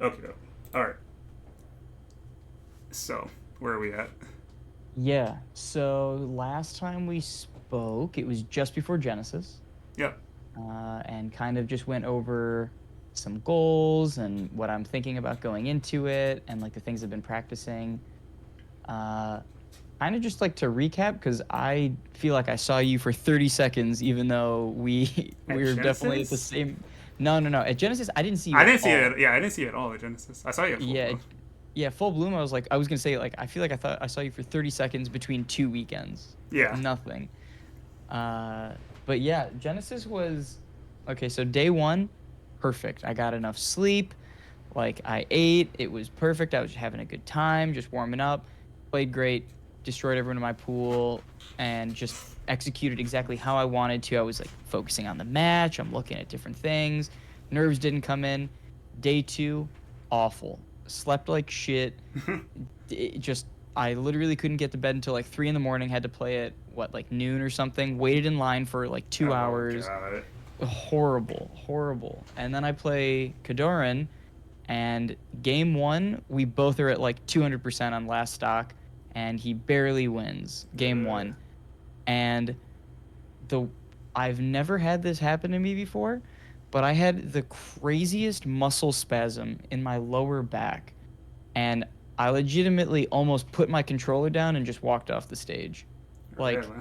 Okay. All right. So, where are we at? Yeah. So last time we spoke, it was just before Genesis, Yep. and kind of just went over some goals and what I'm thinking about going into it, and like the things I've been practicing. Uh, Kind of just like to recap because I feel like I saw you for 30 seconds, even though we At we were definitely at the Genesis? same. No, no, no. At Genesis, I didn't see you I at didn't see all. it. Yeah, I didn't see it at all at Genesis. I saw you at full Yeah, bloom. yeah, full bloom. I was gonna say like I feel like I thought I saw you for 30 seconds between two weekends. Like Yeah. nothing. Uh, but yeah, Genesis was okay. So day one, perfect. I got enough sleep. Like I ate. It was perfect. I was having a good time, just warming up. Played great. Destroyed everyone in my pool, and just executed exactly how I wanted to. I was like focusing on the match. I'm looking at different things. Nerves didn't come in. Day two, awful. Slept like shit. It just I literally couldn't get to bed until like 3 in the morning. Had to play at what like noon or something. Waited in line for like two Oh hours. god. Horrible, horrible. And then I play Kadoran, and game one we both are at like 200% on last stock, and he barely wins game Uh, one. And the I've never had this happen to me before, but I had the craziest muscle spasm in my lower back, and I legitimately almost put my controller down and just walked off the stage. Like, really?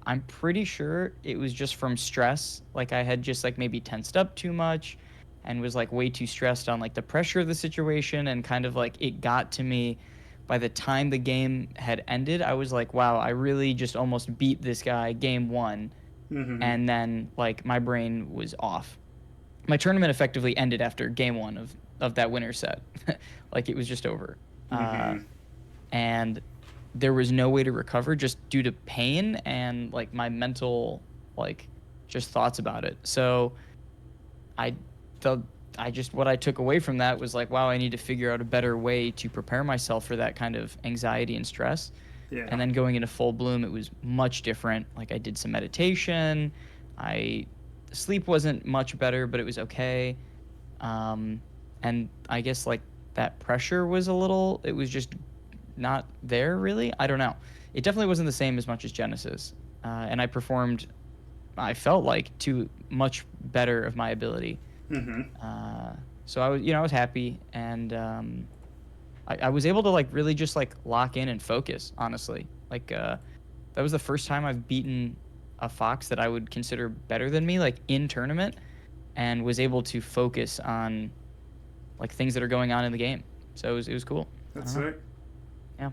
I'm pretty sure it was just from stress. Like, I had just like maybe tensed up too much and was like way too stressed on like the pressure of the situation, and kind of like it got to me by the time the game had ended. I was like, wow, I really just almost beat this guy game one. Mm-hmm. And then like my brain was off. My tournament effectively ended after game one of that winner set. Like it was just over. Uh, Mm-hmm. and there was no way to recover just due to pain and like my mental like just thoughts about it. So I the I just what I took away from that was like, wow, I need to figure out a better way to prepare myself for that kind of anxiety and stress. Yeah. And then going into full bloom, it was much different. Like I did some meditation. I Sleep wasn't much better, but it was okay. Um, and I guess like that pressure was a little, it was just not there really. I don't know. It definitely wasn't the same as much as Genesis. And I performed, I felt like to much better of my ability. Mm-hmm. Uh, so I was happy, and I was able to like really just like lock in and focus, honestly. Like, that was the first time I've beaten a fox that I would consider better than me, like in tournament, and was able to focus on like things that are going on in the game. So it was cool. I don't That's know. it. Yeah.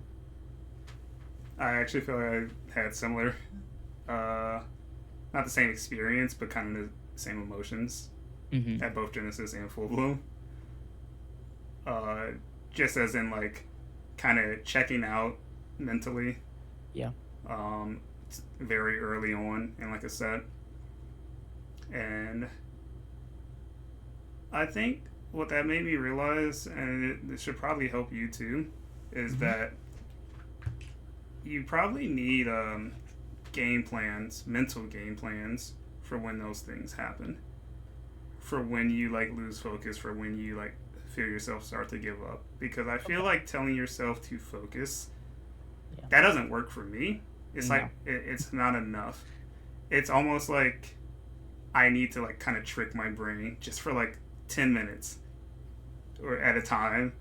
I actually feel like I had similar, uh, not the same experience, but kind of the same emotions Mm-hmm. at both Genesis and Full Bloom. Uh, just as in like, kind of checking out mentally. Yeah. Um, very early on in like a set, and I think what that made me realize, and it should probably help you too, is Mm-hmm. that you probably need game plans, mental game plans for when those things happen. For when you like lose focus, for when you like feel yourself start to give up. Because I feel Okay. like telling yourself to focus, Yeah. that doesn't work for me. It's like No. it's not enough. It's almost like I need to like kind of trick my brain just for like 10 minutes or at a time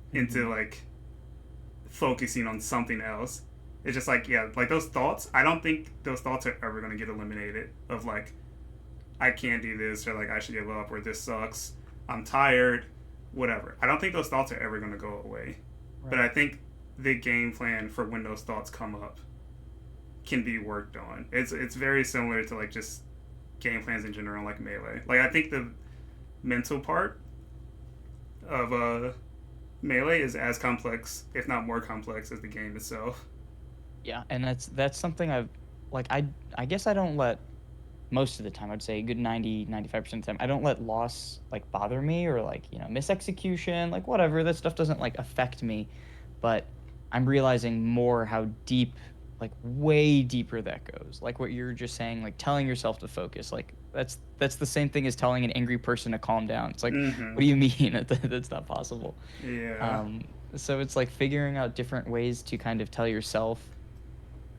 Mm-hmm. into like focusing on something else. It's just like, yeah, like those thoughts, I don't think those thoughts are ever going to get eliminated of like, I can't do this, or like, I should give up, or this sucks, I'm tired, whatever. I don't think those thoughts are ever going to go away. But Right. I think the game plan for when those thoughts come up can be worked on. It's very similar to like just game plans in general, like Melee. Like, I think the mental part of Melee is as complex, if not more complex, as the game itself. Yeah. And that's something I've like I guess I don't let most of the time, I'd say a good 90-95% of the time, I don't let loss like bother me or like, misexecution, like whatever. That stuff doesn't like affect me. But I'm realizing more how deep like way deeper that goes. Like what you're just saying, like telling yourself to focus. Like that's the same thing as telling an angry person to calm down. It's like, Mm-hmm. what do you mean? That's not possible. Yeah. Um, so it's like figuring out different ways to kind of tell yourself,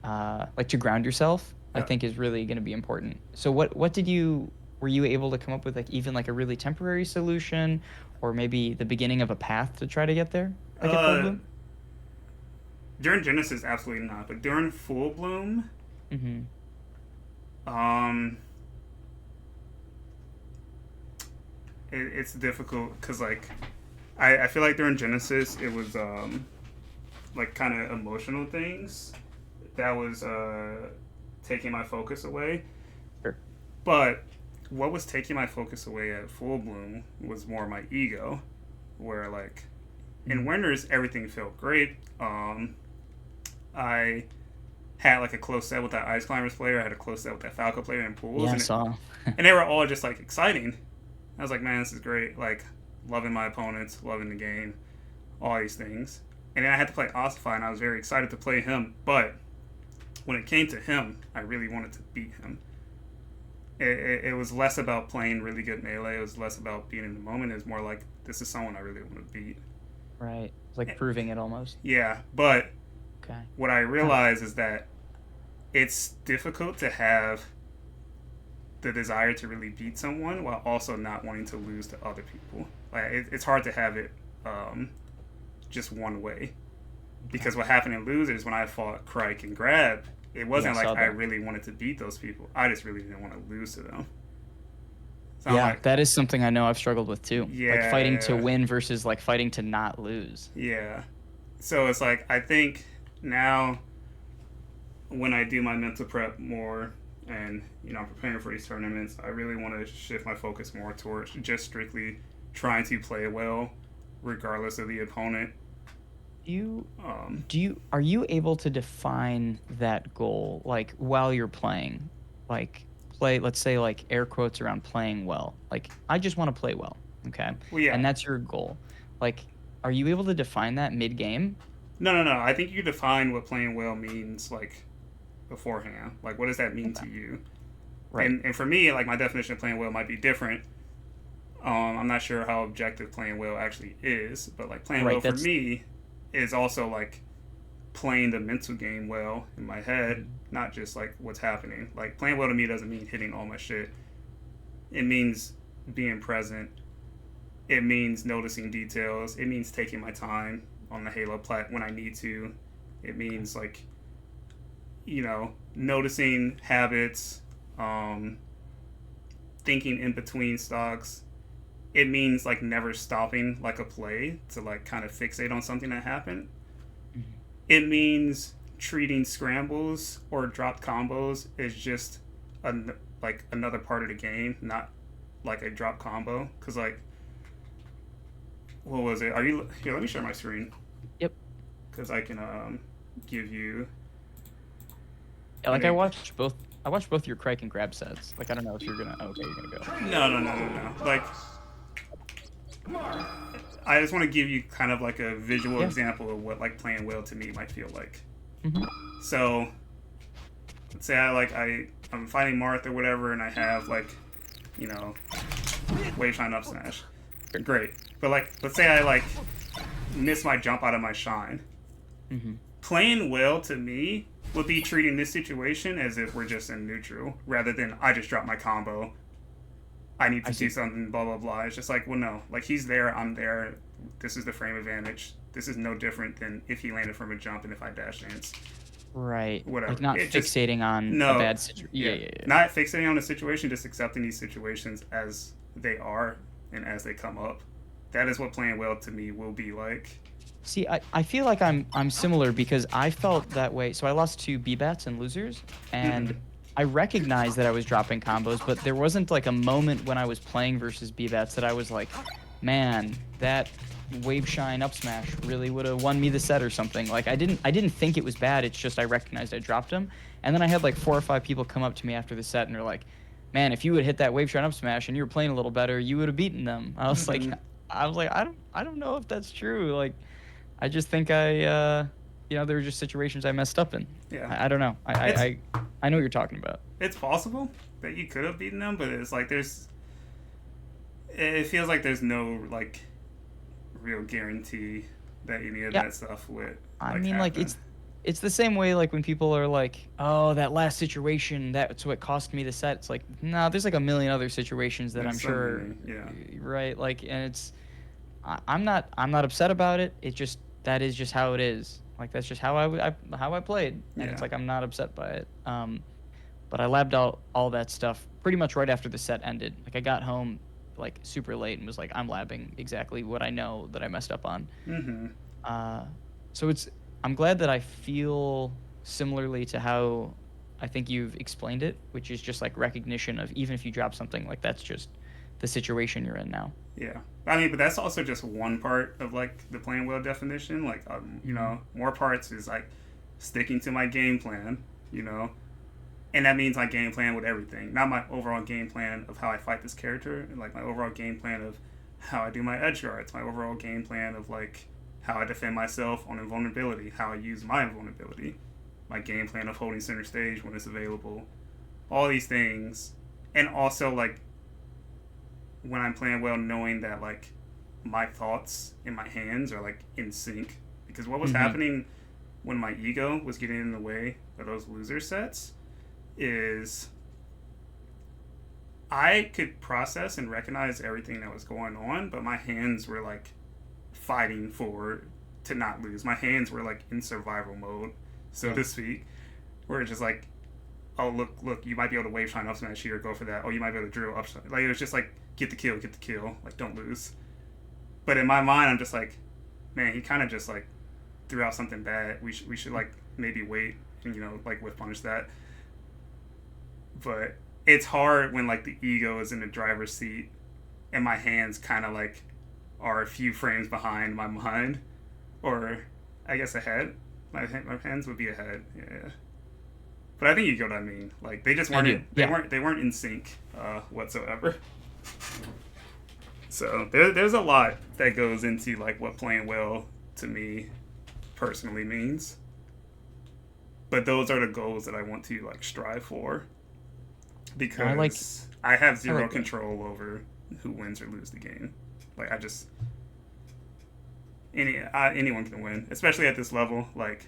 like to ground yourself, I Yeah. think is really going to be important. So what did you were you able to come up with like even like a really temporary solution or maybe the beginning of a path to try to get there like at full Uh, bloom? during Genesis, absolutely not. But during Full Bloom, Mm-hmm. um, it's difficult because like I feel like during Genesis it was like kind of emotional things that was taking my focus away. Sure. But what was taking my focus away at Full Bloom was more my ego, where like in Mm-hmm. Winners everything felt great. I had like a close set with that Ice Climbers player. I had a close set with that Falco player in pools, Yeah, I and saw. and they were all just like exciting. I was like, man, this is great. Like loving my opponents, loving the game, all these things. And then I had to play Ossify, and I was very excited to play him. But when it came to him, I really wanted to beat him. It was less about playing really good melee. It was less about being in the moment. It was more like, this is someone I really want to beat. Right. It's like proving it almost. Yeah, but Okay. what I Huh. realize is that it's difficult to have the desire to really beat someone while also not wanting to lose to other people. Like it's hard to have it just one way. Because what happened in Losers when I fought Crike and Grab, it wasn't Yeah, I like saw I that. really wanted to beat those people. I just really didn't want to lose to them. So I'm Yeah, like, that is something I know I've struggled with too. Like fighting to yeah, win versus like fighting to not lose. yeah. So it's like I think now when I do my mental prep more and I'm preparing for these tournaments, I really want to shift my focus more towards just strictly trying to play well regardless of the opponent. You Um, are you able to define that goal like while you're playing? Like play, let's say like air quotes around playing well. Like I just want to play well, okay? well, yeah. And that's your goal. Like are you able to define that mid-game? No, no, no. I think you define what playing well means like beforehand. Like, what does that mean Okay. to you? Right. And for me, like my definition of playing well might be different. I'm not sure how objective playing well actually is, but like playing well Right, for that's me is also like playing the mental game well in my head, mhm. not just like what's happening. Like playing well to me doesn't mean hitting all my shit. It means being present. It means noticing details. It means taking my time on the Halo plat when I need to. It Okay. means like noticing habits, um, thinking in between stocks. It means like never stopping like a play to like kind of fixate on something that happened. Mhm. It means treating scrambles or dropped combos as just like another part of the game, not like a drop combo. Cause like, what was it? Are you here? Let me share my screen Yep. because I can give you Yeah, an like I watched both your Crike and Grab sets. Like I don't know if you're gonna okay, you're gonna go. no, no, no, no, no. Like I just want to give you kind of like a visual Yeah. example of what like playing well to me might feel like. Hmm. So let's say I'm fighting Marth or whatever, and I have like you know wave shine up smash. Great, but like let's say I like miss my jump out of my shine. Hmm. Playing well to me would be treating this situation as if we're just in neutral, rather than I just dropped my combo. I need I to do see. something, blah blah blah. It's just like, well, no, like he's there, I'm there. This is the frame advantage. This is no different than if he landed from a jump and if I dash dance. Right. Like Whatever. not It just fixating on a no, bad situation. Yeah, yeah, yeah, yeah. not fixating on the situation, just accepting these situations as they are and as they come up. That is what playing well to me will be like. See, I feel like I'm similar because I felt that way. So I lost to B-Bats and Losers, and Mm-hmm. I recognized that I was dropping combos, but there wasn't like a moment when I was playing versus B-Bats that I was like, man, that wave shine up smash really would have won me the set or something. Like I didn't think it was bad. It's just I recognized I dropped him, and then I had like 4 or 5 people come up to me after the set and they're like, man, if you would hit that wave shine up smash and you were playing a little better, you would have beaten them. Mm-hmm. I was like, I don't know if that's true. Like I just think I there were just situations I messed up in. Yeah. I don't know. It's I know what you're talking about. it's possible that you could have beaten them, but it's like it feels like there's no like real guarantee that any of Yeah, that stuff would I like mean, like happen. it's the same way like when people are like, "Oh, that last situation, that's what cost me the set." It's like, no, there's like a million other situations that There's I'm so sure, many, yeah, right? Like, and I'm not upset about it. It just that is just how it is. Like that's just how I played, and it's yeah, like I'm not upset by it. But I labbed out all that stuff pretty much right after the set ended. Like I got home like super late and was like, I'm labbing exactly what I know that I messed up on. mm-hmm, Uh, so I'm glad that I feel similarly to how I think you've explained it, which is just like recognition of even if you drop something, like that's just the situation you're in now. yeah. I mean, but that's also just one part of like the playing well definition. Like, Mm-hmm. more parts is like sticking to my game plan. You know, and that means my game plan with everything, not my overall game plan of how I fight this character, like my overall game plan of how I do my edge guards, my overall game plan of like how I defend myself on invulnerability, how I use my invulnerability, my game plan of holding center stage when it's available, all these things, and also like when I'm playing well, knowing that like my thoughts and my hands are like in sync, because what was Mm-hmm. happening when my ego was getting in the way of those loser sets is I could process and recognize everything that was going on, but my hands were like fighting for to not lose. My hands were like in survival mode, so Yeah. to speak. Where it's just like, oh look, you might be able to wave shine up smash here, go for that. Oh, you might be able to drill up. Like it was just like get the kill, like don't lose. But in my mind, I'm just like, man, he kind of just like threw out something bad. We should like maybe wait and like whiff punish that. But it's hard when like the ego is in the driver's seat and my hands kind of like are a few frames behind my mind, or I guess ahead. My hands would be ahead. Yeah, but I think you get what I mean. Like they just I weren't do. Yeah. they weren't in sync whatsoever. So there's a lot that goes into like what playing well to me personally means. But those are the goals that I want to like strive for, No, because I have I zero like that. control over who wins or loses the game. Like I just anyone can win, especially at this level. Like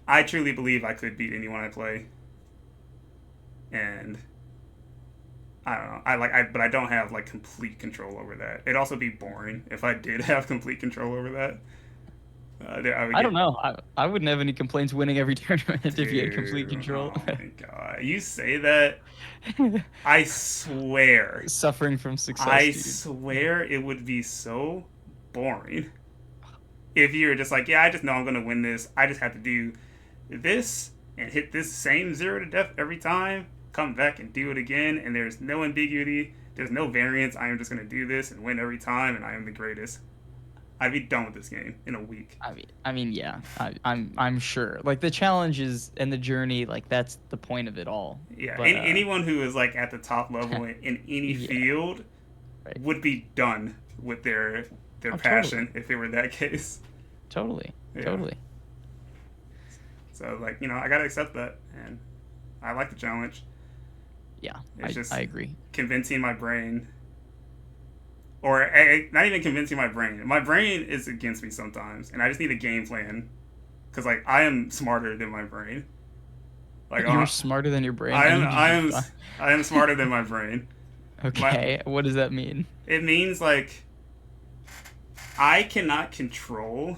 I truly believe I could beat anyone I play, and I don't know. But I don't have like complete control over that. It'd also be boring if I did have complete control over that. I would I don't get, know. I wouldn't have any complaints winning every tournament if you had complete dude. control. Oh my god, you say that. I swear, Suffering from success, I dude. swear it would be so boring if you were just like, yeah, I just know I'm gonna win this. I just have to do this and hit this same zero to death every time. Come back and do it again, and there's no ambiguity. There's no variance. I am just gonna do this and win every time, and I am the greatest. I'd be done with this game in a week. I mean, yeah. I'm sure. Like the challenges and the journey, like that's the point of it all. Yeah, But anyone who is like at the top level in any yeah, field right. would be done with their Oh, totally, passion if it were that case. totally, Yeah. totally. So like I gotta accept that, and I like the challenge. Yeah, It's I just agree. convincing my brain, or not even convincing my brain. My brain is against me sometimes, and I just need a game plan, because like I am smarter than my brain. Like You're smarter than your brain. I I am need you I to am define. I am smarter than my brain. My Okay, what does that mean? It means like I cannot control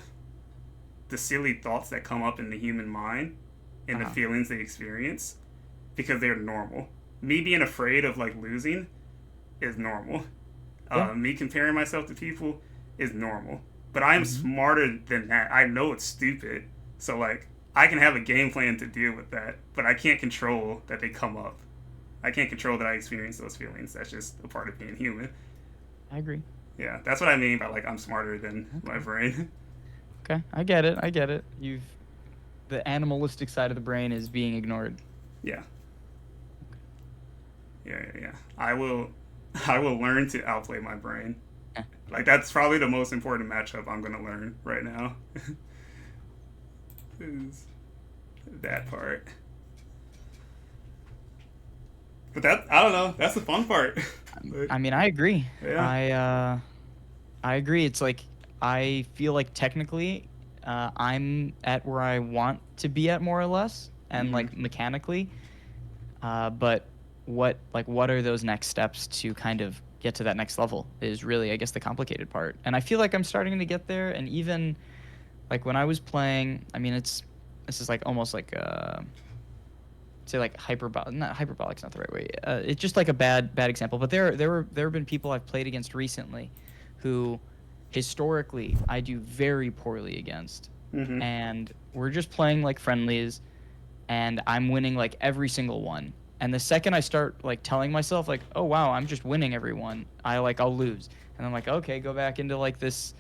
the silly thoughts that come up in the human mind and the Uh-huh. feelings they experience, because they're normal. Me being afraid of like losing is normal. Yeah. Me comparing myself to people is normal. But I am Hmm. smarter than that. I know it's stupid. So like I can have a game plan to deal with that, but I can't control that they come up. I can't control that I experience those feelings. That's just a part of being human. I agree. Yeah, that's what I mean by like I'm smarter than my Okay. brain. Okay, I get it. I get it. The animalistic side of the brain is being ignored. Yeah. Yeah. I will learn to outplay my brain. Eh, Like that's probably the most important matchup I'm gonna learn right now. is that part. But that, I don't know. That's the fun part. But, I mean, I agree. yeah. I agree. It's like I feel like technically, I'm at where I want to be at more or less, and Mm-hmm. like mechanically. But what are those next steps to kind of get to that next level is really, I guess, the complicated part. And I feel like I'm starting to get there. And even like when I was playing, I mean, this is like almost like say like hyperbolic, not hyperbolic's not the right way. It's just like a bad example. But there have been people I've played against recently, who historically I do very poorly against, Mm-hmm. and we're just playing like friendlies, and I'm winning like every single one. And the second I start like telling myself like, oh wow, I'm just winning everyone, I'll lose, and I'm like, okay, go back into like this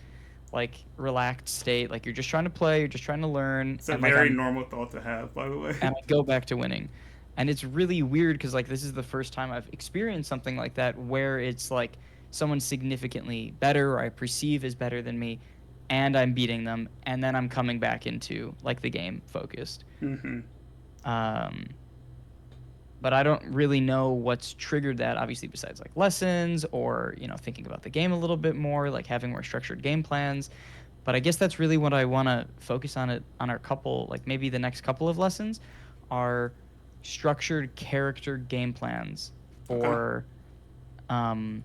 like relaxed state, like you're just trying to play, you're just trying to learn, It's a and like very normal thought to have, by the way. I go back to winning. And it's really weird because like this is the first time I've experienced something like that where it's like someone significantly better or I perceive is better than me and I'm beating them and then I'm coming back into like the game focused. Mm-hmm. Um but I don't really know what's triggered that, obviously, besides like lessons or, thinking about the game a little bit more, like having more structured game plans. But I guess that's really what I want to focus on it on our couple, like maybe the next couple of lessons are structured character game plans Okay. for, um,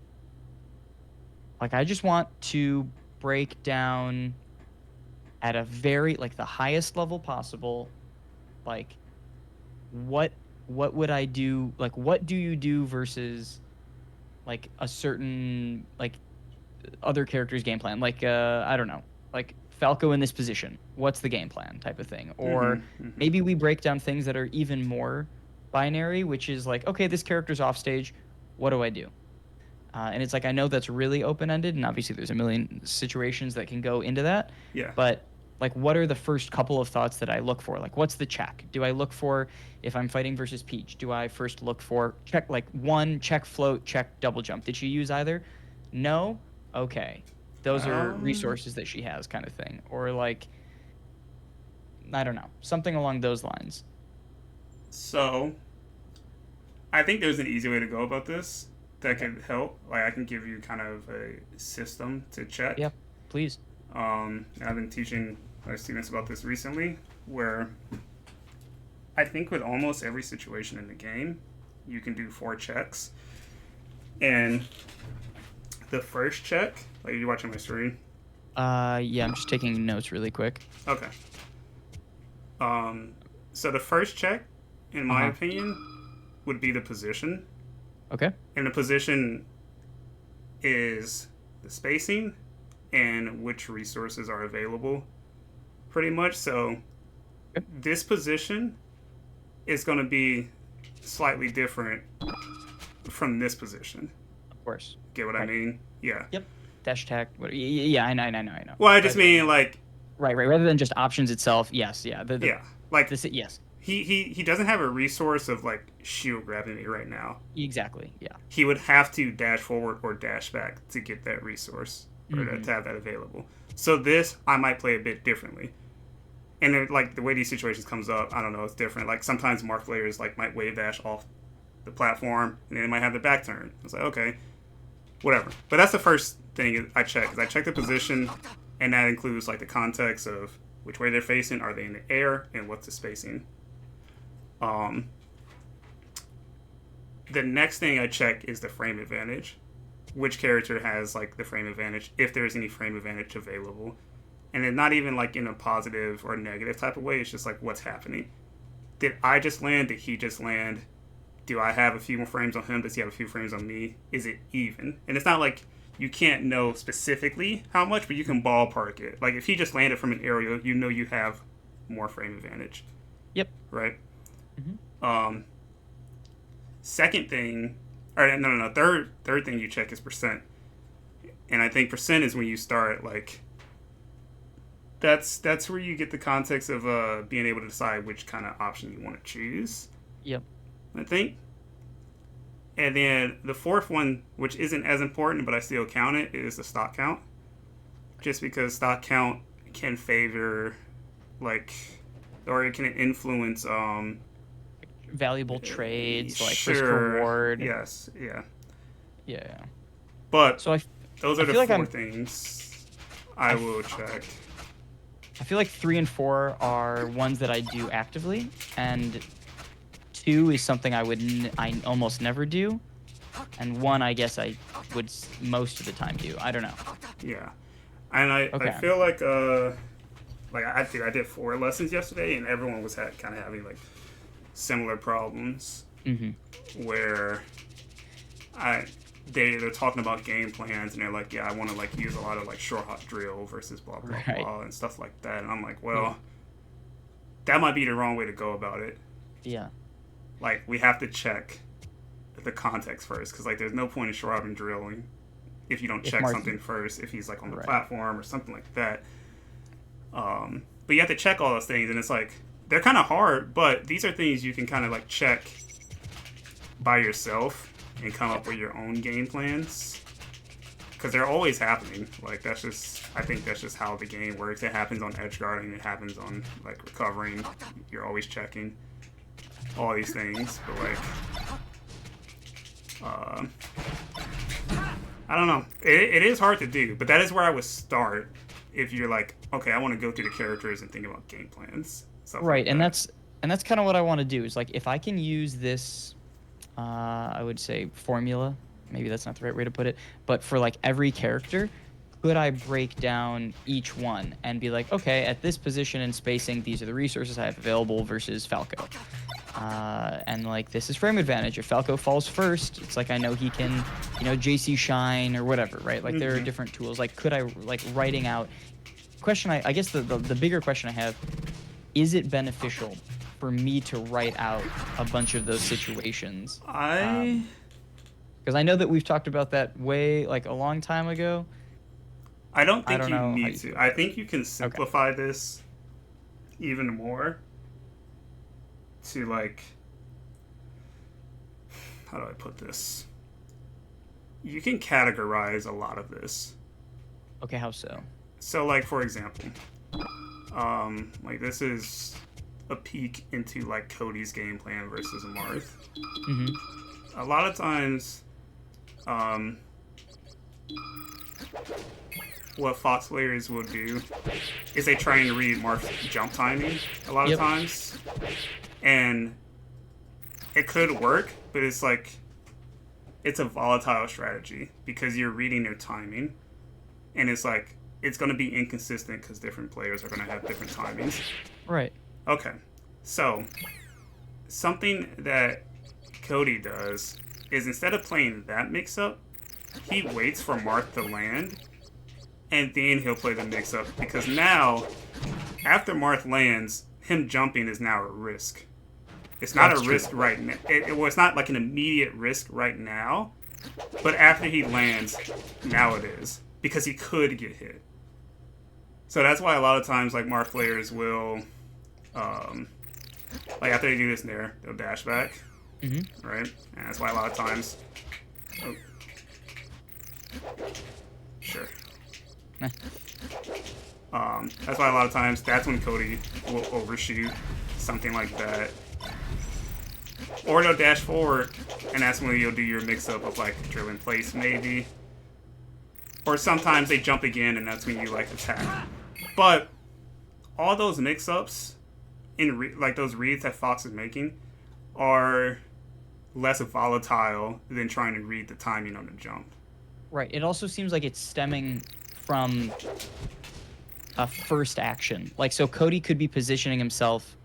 like I just want to break down at a very, like the highest level possible, like what what would I do, like what do you do versus like a certain like other characters game plan, like I don't know, like Falco in this position, what's the game plan type of thing. Mm-hmm. Or Mm-hmm. maybe we break down things that are even more binary, which is like, okay, this character's off stage, what do I do? And it's like, I know that's really open ended, and obviously there's a million situations that can go into that. Yeah. But like, what are the first couple of thoughts that I look for? Like, what's the check? Do I look for, if I'm fighting versus Peach, do I first look for check, like one, check float, check double jump? Did she use either? No? Okay. Those are Um. resources that she has, kind of thing. Or like, I don't know, something along those lines. So I think there's an easy way to go about this that Okay. could help. Like I can give you kind of a system to check. Yeah, please. I've been teaching my students about this recently, where I think with almost every situation in the game, you can do 4 checks. And the first check, like you're watching my screen. Yeah, I'm just taking notes really quick. Okay. So the first check, in my Uh-huh. opinion, would be the position. Okay. And the position is the spacing and which resources are available, pretty much. So Okay. this position is going to be slightly different from this position. Of course. Get what I Right. mean? Yeah. Yep. Dash attack. Yeah, I know. Well, I just Rather mean than, like, right. Rather than just options itself. Yes. Yeah. yeah, like Yes. he doesn't have a resource of like shield grabbing me right now. Exactly. Yeah. He would have to dash forward or dash back to get that resource or Mm-hmm. to have that available. So this I might play a bit differently. And like the way these situations comes up, I don't know, it's different. Like sometimes Mark players like might wave dash off the platform and then they might have the back turn. It's like okay, whatever. But that's the first thing I check. Is I check the position, and that includes like the context of which way they're facing, are they in the air, and what's the spacing. Um, the next thing I check is the frame advantage. Which character has like the frame advantage, if there's any frame advantage available. And then not even like in a positive or negative type of way, it's just like what's happening. Did I just land? Did he just land? Do I have a few more frames on him? Does he have a few frames on me? Is it even? And it's not like you can't know specifically how much, but you can ballpark it. Like if he just landed from an aerial, you know you have more frame advantage, Yep. right? Mm-hmm. Second thing, or no. Third thing you check is percent, and I think percent is when you start like. That's where you get the context of being able to decide which kind of option you want to choose. Yep. I think. And then the fourth one, which isn't as important, but I still count it, is the stock count. Just because stock count can favor, like, or it can influence Valuable trades, like risk sure, reward. yes, yeah, Yeah. but So those I are the feel like four things I will check. I feel like 3 and 4 are ones that I do actively, and 2 is something I almost never do, and 1 I guess I would most of the time do. I don't know. Yeah, and I Okay. feel like I did 4 lessons yesterday, and everyone was kind of having like similar problems Mm-hmm. where they're talking about game plans, and they're like, yeah, I want to like use a lot of like short hop drill versus blah blah Right. blah and stuff like that, and I'm like, well, Yeah. that might be the wrong way to go about it. Yeah. Like, we have to check the context first, because like there's no point in short hopping drilling if you don't If check Marth- something first, if he's like on the Right. platform or something like that. But you have to check all those things, and it's like they're kind of hard, but these are things you can kind of like check by yourself and come up with your own game plans, because they're always happening. Like, I think that's just how the game works. It happens on edge guarding, it happens on like recovering. You're always checking all these things, but like I don't know. It is hard to do, but that is where I would start if you're like, okay, I want to go through the characters and think about game plans. Right, Like and that. that's kind of what I want to do. Is like if I can use this, I would say formula. Maybe that's not the right way to put it, but for like every character, could I break down each one and be like, okay, at this position and spacing, these are the resources I have available versus Falco. And like this is frame advantage. If Falco falls first, it's like I know he can, JC shine or whatever, right? Like there are different tools. Like could I like writing out question I guess the bigger question I have, is it beneficial for me to write out a bunch of those situations? Because I know that we've talked about that way like a long time ago. I don't I think don't you know how need you to. feel I about think you can simplify this even more to like, how do I put this? You can categorize a lot of this. Okay, how so? So like, for example, like this is a peek into like Cody's game plan versus Marth. Mm-hmm. A lot of times, what Fox players will do is they try and read Marth's jump timing a lot of times, and it could work, but it's like it's a volatile strategy because you're reading their timing, and it's like it's going to be inconsistent because different players are going to have different timings. Right. Okay, so something that Cody does is instead of playing that mix-up, he waits for Marth to land, and then he'll play the mix-up, because now, after Marth lands, him jumping is now a risk. It's not a risk right now. It's not like an immediate risk right now, but after he lands, now it is, because he could get hit. So that's why a lot of times, like, Marth players will, like, after they do this nair, they'll dash back, right? And that's why a lot of times... Oh. Sure. That's why a lot of times that's when Cody will overshoot, something like that. Or they'll dash forward, and that's when you'll do your mix-up of like drill in place maybe. Or sometimes they jump again, and that's when you like attack. But all those mix-ups in like those reads that Fox is making are less volatile than trying to read the timing on the jump. Right. It also seems like it's stemming from a first action. Like, so Cody could be positioning himself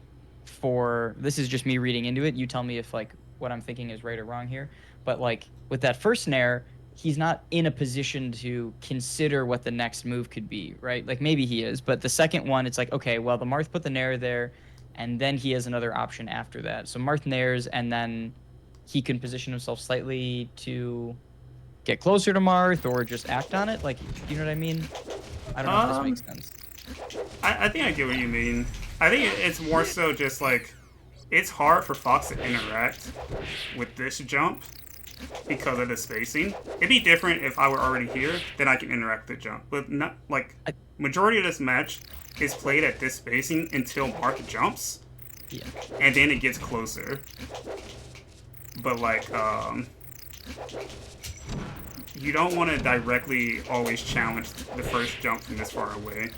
for, this is just me reading into it. You tell me if, like, what I'm thinking is right or wrong here. But, like, with that first nair, he's not in a position to consider what the next move could be, right? Like, maybe he is. But the second one, it's like, okay, well, the Marth put the nair there, and then he has another option after that. So Marth nairs, and then he can position himself slightly to get closer to Marth or just act on it. Like, you know what I mean? I don't know if this makes sense. I think I get what you mean. I think it's more so just like, it's hard for Fox to interact with this jump because of the spacing. It'd be different if I were already here, then I can interact with the jump. But not like majority of this match is played at this spacing until Marth jumps. Yeah. And then it gets closer. But like you don't want to directly always challenge the first jump from this far away.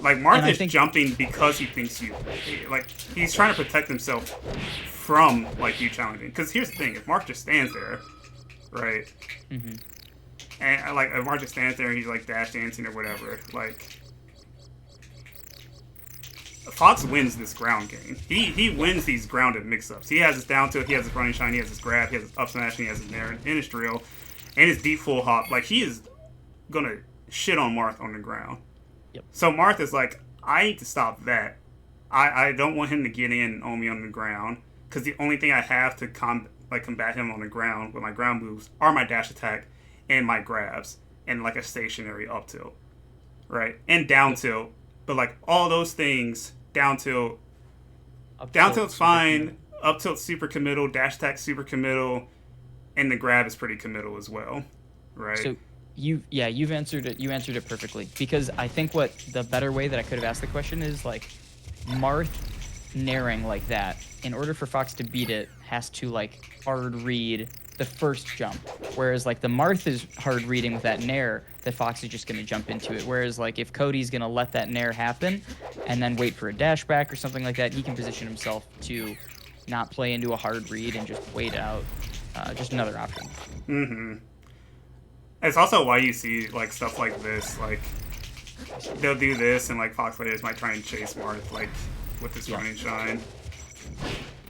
Like, Marth is jumping because he thinks you... Like, he's trying to protect himself from, like, you challenging. Because here's the thing. If Marth just stands there, right? Mm-hmm. And, like, if Marth just stands there and he's, like, dash dancing or whatever, like... Fox wins this ground game. He wins these grounded mix-ups. He has his down tilt, he has his running shine, he has his grab, he has his up smash, he has his nair, and his drill, and his deep full hop. Like, he is gonna shit on Marth on the ground. Yep. So Marth is like, I need to stop that. I don't want him to get in on me on the ground, because the only thing I have to combat him on the ground with my ground moves are my dash attack and my grabs and like a stationary up tilt, right? And down tilt. But like all those things, down tilt's fine, up tilt's super committal, dash attack super committal, and the grab is pretty committal as well, right? So you've answered it. You answered it perfectly, because I think what the better way that I could have asked the question is like Marth nairing like that. In order for Fox to beat it, has to like hard read the first jump, whereas like the Marth is hard reading with that nair, that Fox is just going to jump into it. Whereas like if Cody's going to let that nair happen and then wait for a dash back or something like that, he can position himself to not play into a hard read and just wait out. Just another option. Mm-hmm. It's also why you see like stuff like this, like they'll do this and like Fox players might try and chase Marth like with this running shine.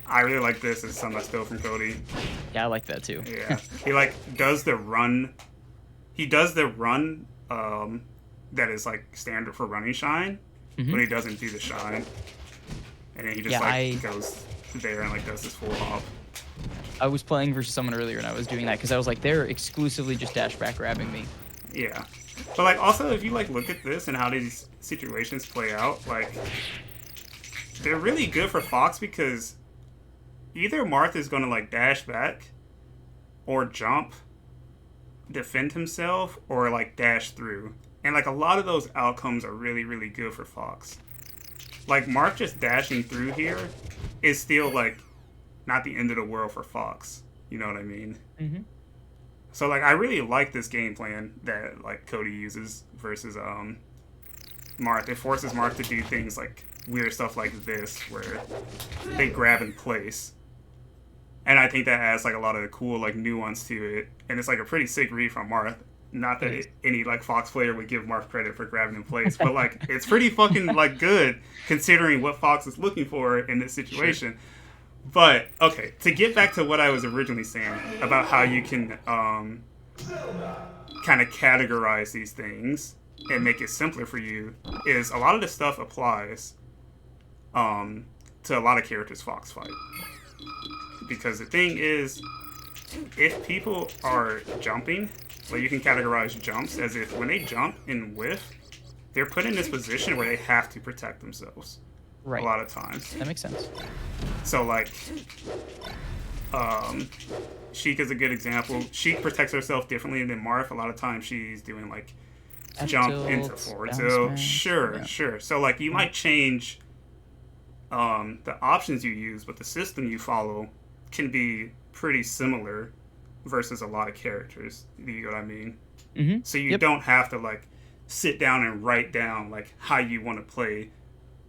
I really like this. It's something I stole from Cody. Yeah, I like that too. Yeah. He like does the run. He does the run that is like standard for running shine, but he doesn't do the shine. And then he just goes there and like does this full hop. I was playing versus someone earlier and I was doing that because I was like, they're exclusively just dash back grabbing me. Yeah. But like also if you like look at this and how these situations play out, like they're really good for Fox because either Marth is going to like dash back or jump, defend himself, or like dash through. And like a lot of those outcomes are really, really good for Fox. Like Marth just dashing through here is still like not the end of the world for Fox. You know what I mean? Mm-hmm. So like I really like this game plan that like Cody uses versus Marth. It forces Marth to do things like weird stuff like this where they grab in place. And I think that adds like a lot of cool like nuance to it, and it's like a pretty sick read from Marth. Not that any like Fox player would give Marth credit for grabbing in place, but like it's pretty fucking like good considering what Fox is looking for in this situation. Sure. But okay, to get back to what I was originally saying about how you can kind of categorize these things and make it simpler for you, is a lot of this stuff applies to a lot of characters Fox fight. Because the thing is, if people are jumping, well, you can categorize jumps as if when they jump and whiff, they're put in this position where they have to protect themselves. Right. A lot of times. That makes sense. So, like, Sheik is a good example. Sheik protects herself differently than Marth. A lot of times she's doing, like, jump into forward. So, sure. So, like, you might change the options you use, but the system you follow can be pretty similar versus a lot of characters. You know what I mean? Mm-hmm. So you don't have to like sit down and write down like how you want to play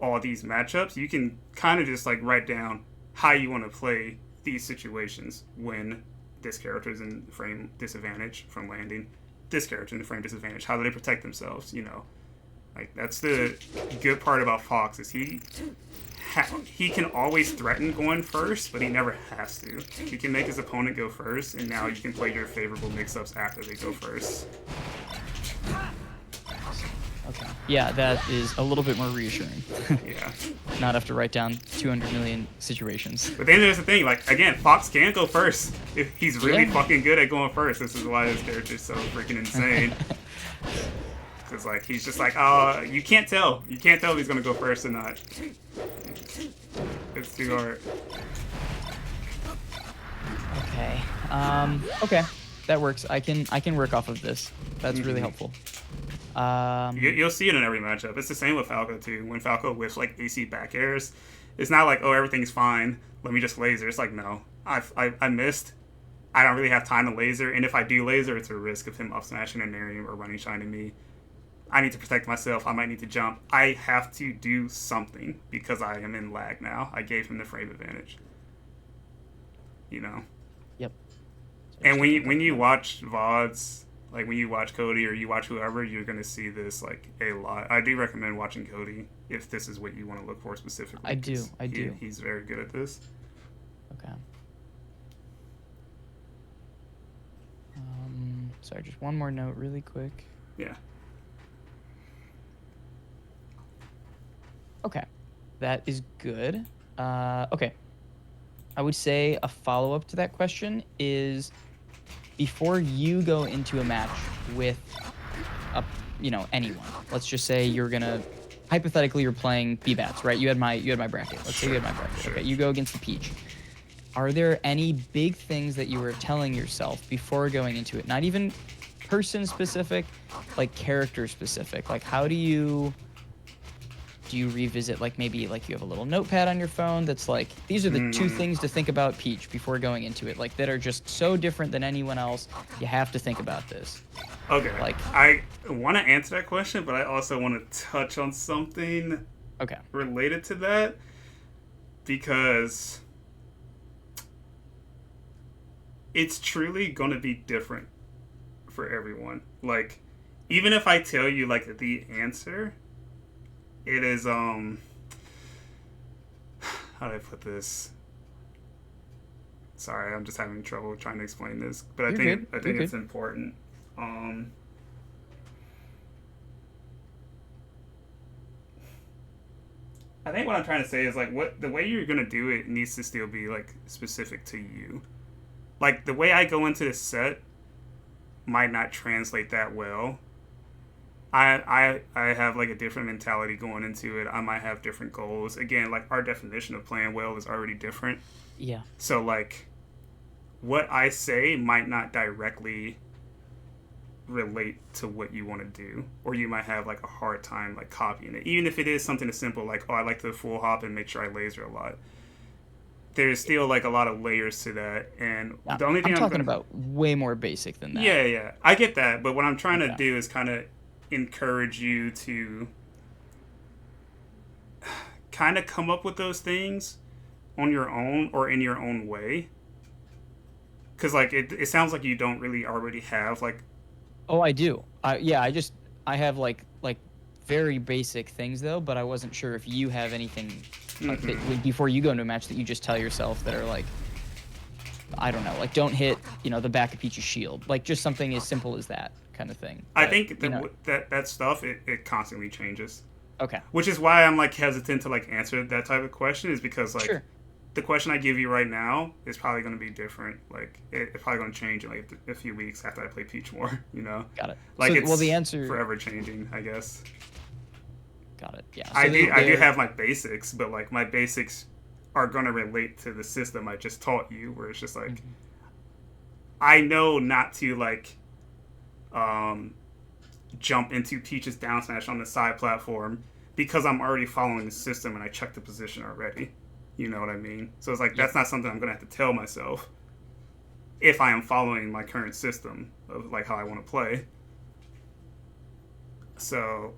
all these matchups. You can kind of just like write down how you want to play these situations when this character is in frame disadvantage from landing, this character in frame disadvantage. How do they protect themselves? You know, like that's the good part about Fox is he can always threaten going first, but he never has to. He can make his opponent go first, and now you can play your favorable mix-ups after they go first. Okay. Yeah, that is a little bit more reassuring. Yeah. Not have to write down 200 million situations. But then there's the thing, like, again, Fox can go first. If he's really fucking good at going first. This is why this character is so freaking insane. Because, like, he's just like, you can't tell. You can't tell if he's going to go first or not. It's too hard. Okay. Okay. That works. I can work off of this. That's really Hmm. helpful. You'll see it in every matchup. It's the same with Falco too. When Falco whiffs like AC back airs, it's not like, oh, everything's fine. Let me just laser. It's like, no, I missed. I don't really have time to laser, and if I do laser, it's a risk of him up smashing an area or running shine to me. I need to protect myself. I might need to jump. I have to do something because I am in lag now. I gave him the frame advantage. You know. Yep. So And just taking a when couple you notes. watch VODs, like when you watch Cody or you watch whoever, you're gonna see this like a lot. I do recommend watching Cody if this is what you want to look for specifically, I do. because I do. he's very good at this. Okay. Sorry, just one more note really quick. Yeah. Okay. That is good. Okay. I would say a follow-up to that question is before you go into a match with a, anyone. Let's just say you're gonna hypothetically you're playing B-Bats, right? You had my bracket. Let's say you had my bracket. Sure. Okay, you go against the Peach. Are there any big things that you were telling yourself before going into it? Not even person specific, like character specific. Like how do you revisit, like maybe like you have a little notepad on your phone that's like these are the two Mm, things to think about Peach before going into it, like that are just so different than anyone else. You have to think about this. okay. Like, I want to answer that question, but I also want to touch on something okay. related to that because it's truly going to be different for everyone. Like, even if I tell you like the answer, it is how do I put this? Sorry, I'm just having trouble trying to explain this, but You're good. I You're think good. it's important. Um, I think what I'm trying to say is like what the way you're gonna do it needs to still be like specific to you. Like the way I go into this set might not translate that well. I have like a different mentality going into it. I might have different goals. Again, like our definition of playing well is already different. Yeah. So like what I say might not directly relate to what you want to do, or you might have like a hard time like copying it, even if it is something as simple like, oh, I like to full hop and make sure I laser a lot. There's still like a lot of layers to that, and Yeah, the only I'm thing I'm talking gonna, about way more basic than that. yeah, yeah, I get that, but what I'm trying to Okay. do is kind of encourage you to kind of come up with those things on your own or in your own way, because like it sounds like you don't really already have like. Oh, I do. Yeah, I have like very basic things though, but I wasn't sure if you have anything like that Mm-hmm. before you go into a match that you just tell yourself that are like, I don't know, like don't hit, the back of Peach's shield. Like just something as simple as that kind of thing. I But, think that stuff it constantly changes, okay. which is why I'm like hesitant to like answer that type of question, is because like Sure. the question I give you right now is probably going to be different. Like it's probably going to change in like a few weeks after I play Peach more. Got it. Like So, well, it's the answer. forever changing, I guess. Got it. Yeah. I So do I do they're. have my basics, but like my basics are going to relate to the system I just taught you, where it's just like Mhm. I know not to like um, jump into Peach's down smash on the side platform because I'm already following the system and I checked the position already. You know what I mean? So it's like Yep. that's not something I'm gonna have to tell myself if I am following my current system of like how I want to play. So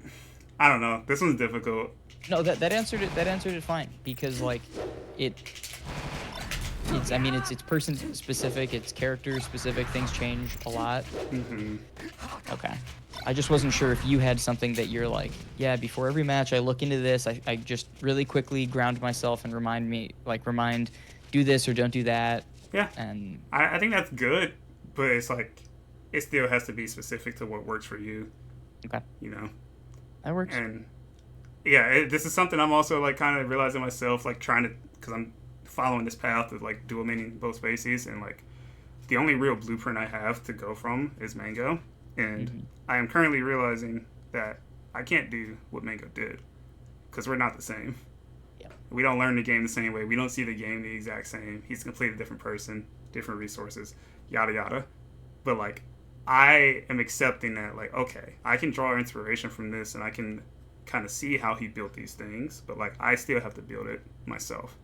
I don't know. This one's difficult. No, that answered it. That answered it fine because like it. It's. I mean, it's person specific. It's character specific. Things change a lot. Hmm. Okay. I just wasn't sure if you had something that you're like, yeah, before every match, I look into this. I just really quickly ground myself and remind, do this or don't do that. Yeah, And I think that's good, but it's like it still has to be specific to what works for you. okay, You know, that works. and yeah, this is something I'm also like kind of realizing myself, like trying to, because I'm following this path of like dual mating both species, and like the only real blueprint I have to go from is Mango, and Hmm. I am currently realizing that I can't do what Mango did because we're not the same. Yeah. We don't learn the game the same way. We don't see the game the exact same. He's a completely different person. different resources, yada yada. But like, I am accepting that, like, okay, I can draw inspiration from this, and I can kind of see how he built these things, but like, I still have to build it myself.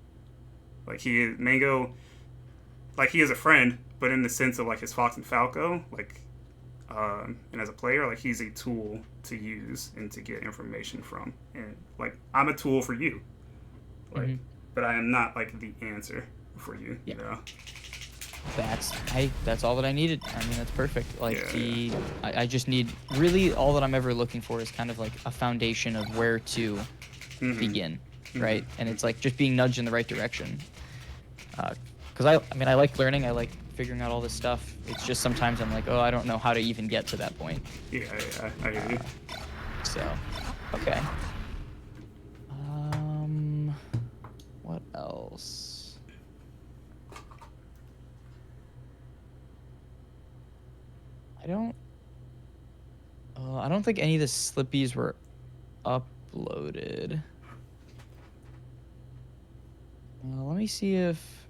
Like, Mango, like, he is a friend, but in the sense of like his Fox and Falco, like, and as a player, like, he's a tool to use and to get information from, and like, I'm a tool for you, like, but I am not like the answer for you. Yeah. You know. That's all that I needed. I mean, that's perfect. Like, I just need, really all that I'm ever looking for is kind of like a foundation of where to begin, right? And it's like just being nudged in the right direction. Because I mean, I like learning, I like figuring out all this stuff. It's just sometimes I'm like, oh, I don't know how to even get to that point. Yeah, I hear you. So, okay. What else? I don't think any of the Slippies were uploaded. Let me see if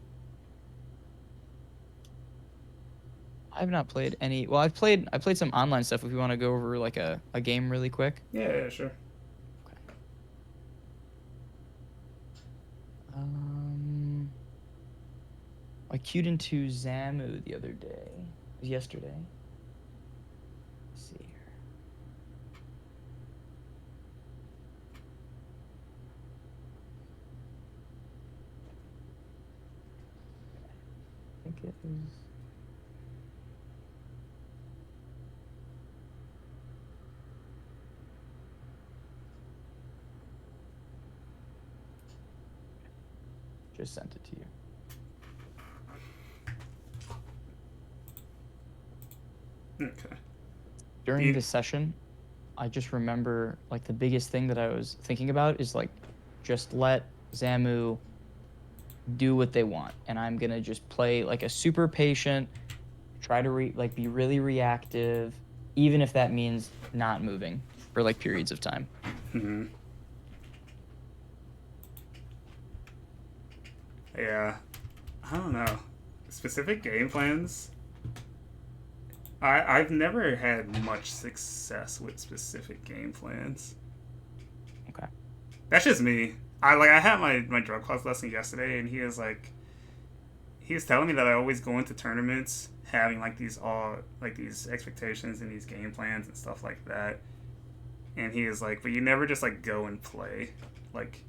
I've not played any. Well, I played some online stuff. If we want to go over like a game really quick. Yeah, sure. Okay. I queued into Zamu the other day. It was yesterday. Let's see here. I think it was. Just sent it to you. Okay. During the session, I just remember like the biggest thing that I was thinking about is like, just let Zamu do what they want, and I'm gonna just play like a super patient, try to be really reactive, even if that means not moving for like periods of time. Yeah, I don't know. Specific game plans. I've never had much success with specific game plans. Okay. That's just me. I had my drug class lesson yesterday, and he was telling me that I always go into tournaments having like these expectations and these game plans and stuff like that. And he is like, but you never just like go and play like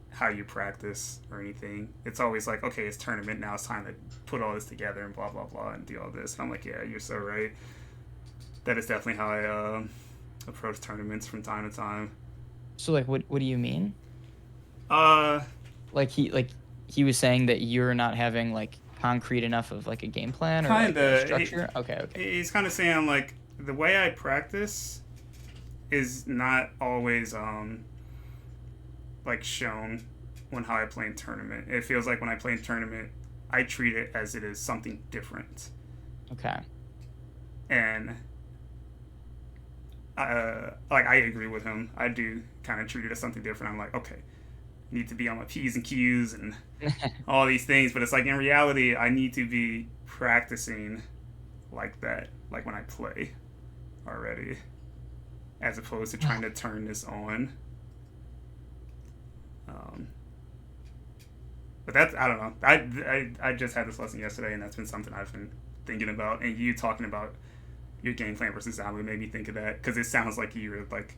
how you practice or anything. It's always like, okay, it's tournament now, it's time to put all this together and blah blah blah and do all this. And I'm like, yeah, you're so right. That is definitely how I approach tournaments from time to time. So like, what do you mean? Like he was saying that you're not having like concrete enough of like a game plan or like a structure. Okay. He's kind of saying like the way I practice is not always like shown when how I play in tournament. It feels like when I play in tournament, I treat it as it is something different. Okay. And like I agree with him. I do kind of treat it as something different. I'm like, okay, I need to be on my P's and Q's and all these things, but it's like in reality, I need to be practicing like that, like when I play already, as opposed to trying to turn this on. But that's, I don't know. I just had this lesson yesterday, and that's been something I've been thinking about. And you talking about your game plan versus Zamu made me think of that, because it sounds like you're like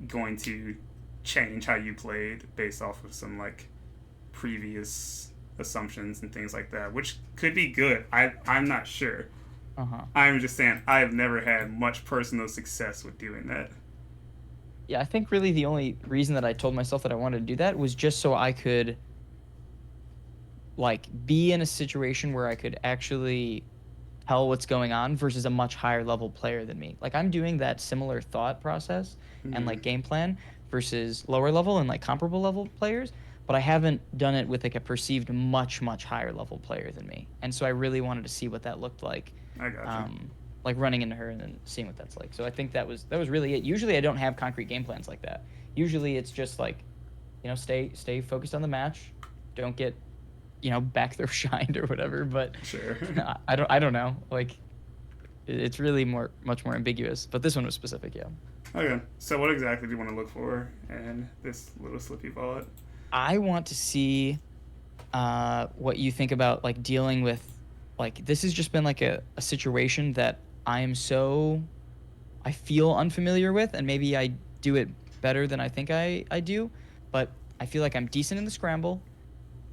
going to change how you played based off of some like previous assumptions and things like that, which could be good. I'm not sure. I'm just saying I've never had much personal success with doing that. Yeah, I think really the only reason that I told myself that I wanted to do that was just so I could like be in a situation where I could actually tell what's going on versus a much higher level player than me. Like I'm doing that similar thought process and like game plan versus lower level and like comparable level players, but I haven't done it with like a perceived much higher level player than me. And so I really wanted to see what that looked like. I got you. Like running into her and then seeing what that's like. So I think that was really it. Usually I don't have concrete game plans like that. Usually it's just like, you know, stay focused on the match. Don't get back throw shined or whatever. But Sure. I don't know. Like, it's really much more ambiguous. But this one was specific, yeah. Okay. So what exactly do you want to look for in this little slippy vault? I want to see what you think about like dealing with like this has just been like a situation that I feel unfamiliar with, and maybe I do it better than I think I do, but I feel like I'm decent in the scramble,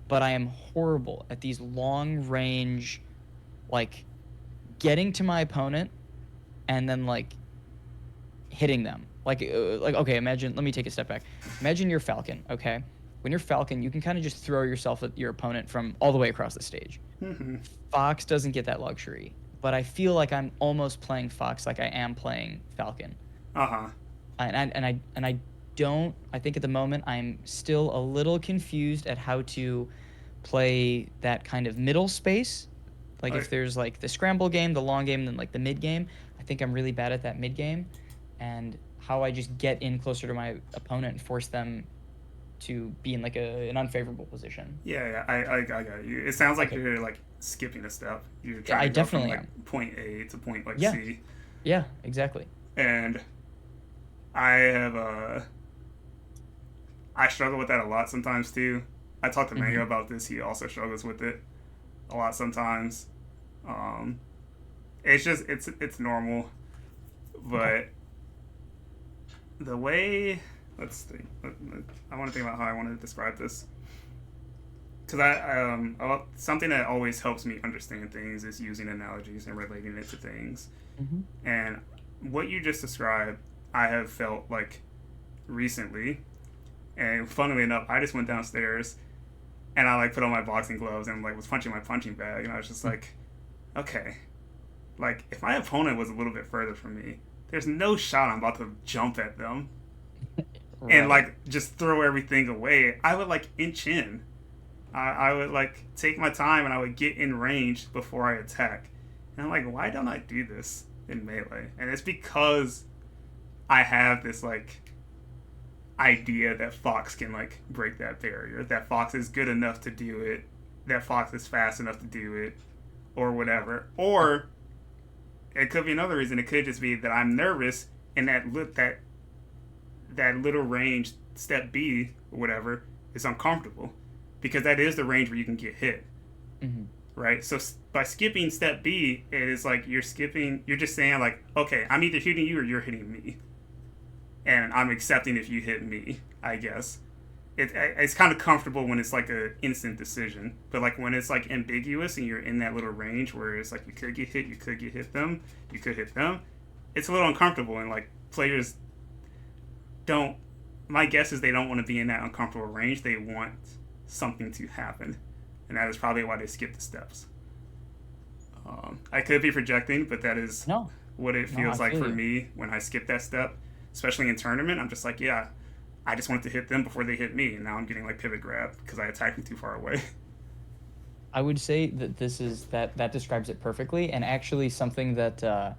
but I am horrible at these long range, like getting to my opponent and then like hitting them. Like okay, imagine, let me take a step back. Imagine you're Falcon, okay? When you're Falcon, you can kind of just throw yourself at your opponent from all the way across the stage. Mm-hmm. Fox doesn't get that luxury, but I feel like I'm almost playing Fox like I am playing Falcon. Uh-huh. And I don't. I think at the moment I'm still a little confused at how to play that kind of middle space. Like if there's like the scramble game, the long game, and then like the mid game. I think I'm really bad at that mid game, and how I just get in closer to my opponent and force them to be in like an unfavorable position. Yeah, I got you. It sounds like Okay. you're like skipping a step. You're Yeah, trying I to go from definitely like am. point A to point like Yeah. C. Yeah, exactly. And I have I struggle with that a lot sometimes too. I talked to Mango about this. He also struggles with it a lot sometimes. Um, it's just it's normal, but the way let's think. I want to think about how I want to describe this because something that always helps me understand things is using analogies and relating it to things. Mm-hmm. And what you just described, I have felt like recently. And funnily enough, I just went downstairs and I like put on my boxing gloves and like was punching my punching bag, and I was just like, okay, like if my opponent was a little bit further from me, there's no shot I'm about to jump at them Right. and like just throw everything away. I would like inch in. I would like take my time and I would get in range before I attack. And I'm like, why don't I do this in Melee? And it's because I have this like idea that Fox can like break that barrier, that Fox is good enough to do it, that Fox is fast enough to do it, or whatever. Or it could be another reason. It could just be that I'm nervous and that little range step B or whatever is uncomfortable, because that is the range where you can get hit. Mm-hmm. Right? So by skipping step B, it is like you're just saying like, okay, I'm either hitting you or you're hitting me. And I'm accepting if you hit me, I guess. It's kind of comfortable when it's like a instant decision, but like when it's like ambiguous and you're in that little range where it's like you could get hit, you could get hit them, you could hit them, it's a little uncomfortable, and like players don't. My guess is they don't want to be in that uncomfortable range. They want something to happen, and that is probably why they skip the steps. I could be projecting, but that is what it feels like for me when I skip that step, especially in tournament. I'm just like, yeah, I just wanted to hit them before they hit me, and now I'm getting like pivot grab because I attacked them too far away. I would say that that describes it perfectly, and actually something that a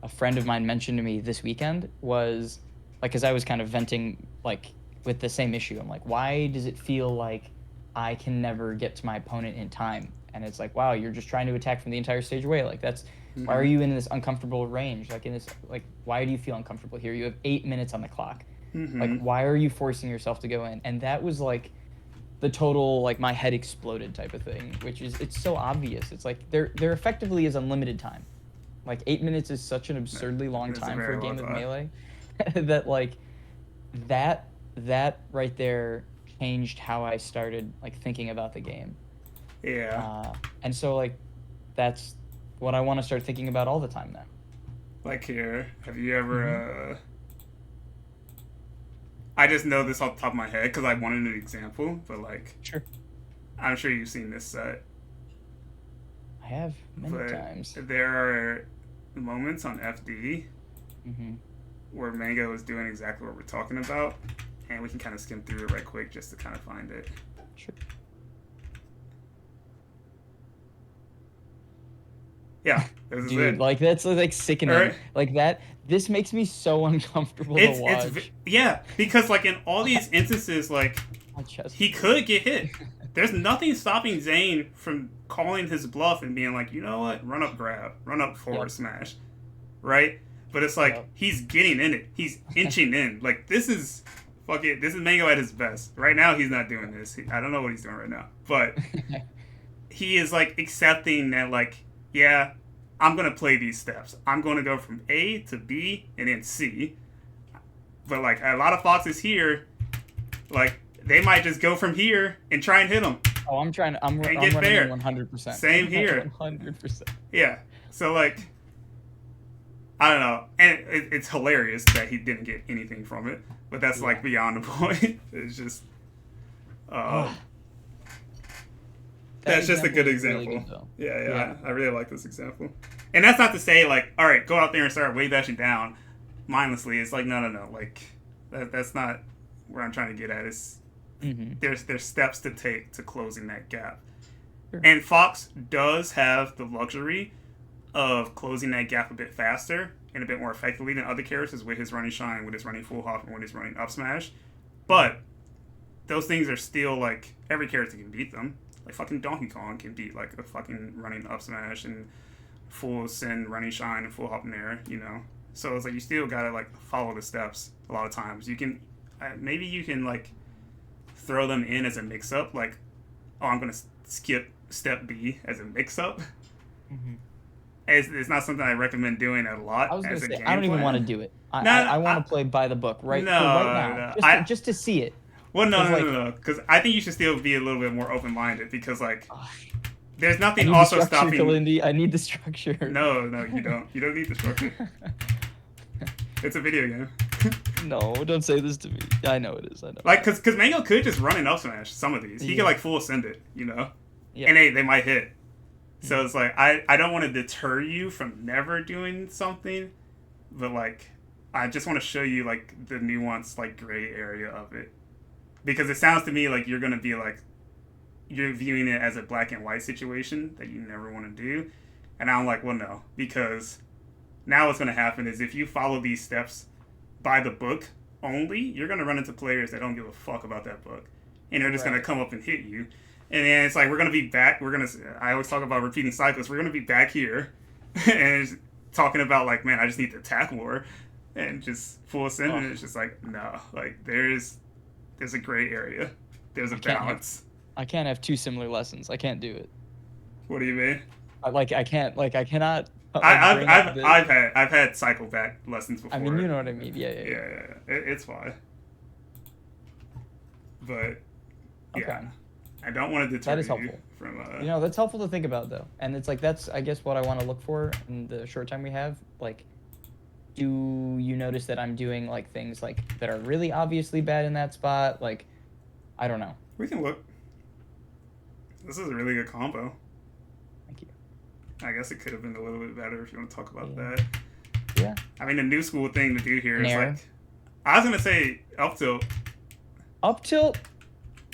friend of mine mentioned to me this weekend was like, because I was kind of venting like with the same issue. I'm like, why does it feel like I can never get to my opponent in time? And it's like, wow, you're just trying to attack from the entire stage away. Like that's why are you in this uncomfortable range? Like in this, like why do you feel uncomfortable here? You have 8 minutes on the clock. Like why are you forcing yourself to go in? And that was like the total like my head exploded type of thing, which is it's so obvious. It's like there effectively is unlimited time. Like 8 minutes is such an absurdly long time for a game of Melee that like that right there changed how I started like thinking about the game. Yeah. And so like that's what I want to start thinking about all the time now. Like here, have you ever I just know this off the top of my head because I wanted an example, but like Sure. I'm sure you've seen this set. I have many times. There are moments on FD where Mango is doing exactly what we're talking about, and we can kind of skim through it right quick just to kind of find it. Sure. Yeah, this is Dude, it. like that's like sickening. Right. Like that. This makes me so uncomfortable to watch. Yeah, because like in all these instances, like he could get hit. there's nothing stopping Zane from calling his bluff and being like, you know what, run up grab, run up forward smash, right? But it's like he's getting in it, he's inching in. Like this is this is Mango at his best. Right now he's not doing this. I don't know what he's doing right now, but he is like accepting that like, yeah, I'm gonna play these steps. I'm gonna go from A to B and then C. But like a lot of foxes here, like they might just go from here and try and hit him. Oh, I'm running 100%. Same here. 100%. Yeah. So like, I don't know, and it's hilarious that he didn't get anything from it. But that's like beyond the point. It's just, that's just a good example. Really good, yeah. I really like this example. And that's not to say like, all right, go out there and start wave dashing down mindlessly. It's like no. Like that's not where I'm trying to get at. It's there's steps to take to closing that gap. Sure. And Fox does have the luxury of closing that gap a bit faster and a bit more effectively than other characters with his running shine, with his running full hop, and with his running up smash. But those things are still like every character can beat them. Like fucking Donkey Kong can beat like a fucking running up smash and full send, running shine, and full hop in there, you know. So it's like you still gotta like follow the steps a lot of times. You can maybe you can like throw them in as a mix up, like, oh, I'm gonna skip step B as a mix up. It's not something I recommend doing a lot. I was as gonna a say game I don't even plan. want to do it. I want to play by the book right now, just to see it. Well, no, because I think you should still be a little bit more open minded because like. There's nothing also stopping. Kalindi. I need the structure. No, you don't. You don't need the structure. It's a video game. No, don't say this to me. I know it is. I know. Like, cause Mango could just run and up smash some of these. He could like full send it, you know. Yeah. And they might hit. So it's like I don't want to deter you from never doing something, but like I just want to show you like the nuanced like gray area of it, because it sounds to me like you're gonna be like. You're viewing it as a black and white situation that you never want to do. And I'm like, well, no. Because now what's going to happen is if you follow these steps by the book only, you're going to run into players that don't give a fuck about that book. And they're just going to come up and hit you. And then it's like, we're going to be back. I always talk about repeating cycles. We're going to be back here and talking about like, man, I just need to attack more. And just full send. And it's just like, no. Like, there's a gray area. There's a balance. I can't have two similar lessons. I can't do it. What do you mean? I cannot. I've had cycle back lessons before. I mean, you know what I mean. Yeah. It's fine. But yeah, okay. I don't want to deter that is helpful. From that's helpful to think about though, and it's like that's I guess what I want to look for in the short time we have. Like, do you notice that I'm doing like things like that are really obviously bad in that spot? Like, I don't know. We can look. This is a really good combo. Thank you. I guess it could have been a little bit better if you want to talk about that. Yeah. I mean, the new school thing to do here is like, I was gonna say up tilt. Up tilt.